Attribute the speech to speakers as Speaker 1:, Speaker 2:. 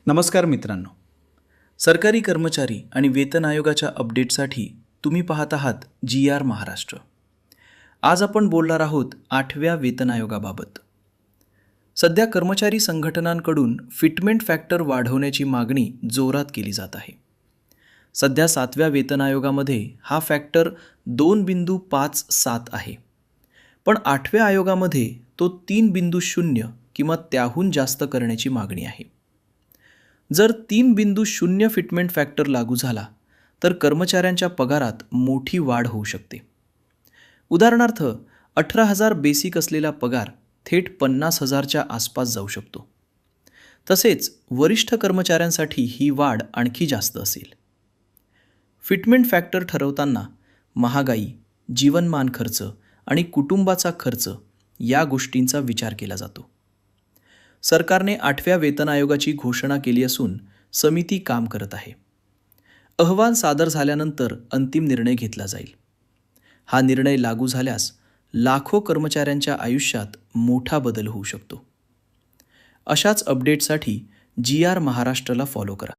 Speaker 1: नमस्कार मित्रांनो. सरकारी कर्मचारी आणि वेतन आयोगाच्या अपडेटसाठी तुम्ही पाहत आहात GR महाराष्ट्र. आज आपण बोलणार आहोत 8व्या वेतन आयोगाबाबत. सध्या कर्मचारी संघटनांकडून फिटमेंट फॅक्टर वाढवण्याची मागणी जोरात केली जात आहे. सध्या 7व्या वेतन आयोगामध्ये हा फॅक्टर 2.57 आहे. पण 8व्या आयोगामध्ये तो 3.0 किंवा त्याहून जास्त करण्याची मागणी आहे. जर 3.0 फिटमेंट फॅक्टर लागू झाला तर कर्मचाऱ्यांच्या पगारात मोठी वाढ होऊ शकते. उदाहरणार्थ 18,000 बेसिक असलेला पगार थेट 50,000च्या आसपास जाऊ शकतो. तसेच वरिष्ठ कर्मचाऱ्यांसाठी ही वाढ आणखी जास्त असेल. फिटमेंट फॅक्टर ठरवताना महागाई, जीवनमान खर्च आणि कुटुंबाचा खर्च या गोष्टींचा विचार केला जातो. सरकारने 8व्या वेतन आयोगाची घोषणा केली असून समिती काम करत आहे. अहवाल सादर झाल्यानंतर अंतिम निर्णय घेतला जाईल. हा निर्णय लागू झाल्यास लाखो कर्मचाऱ्यांच्या आयुष्यात मोठा बदल होऊ शकतो. अशाच अपडेटसाठी GR महाराष्ट्राला फॉलो करा.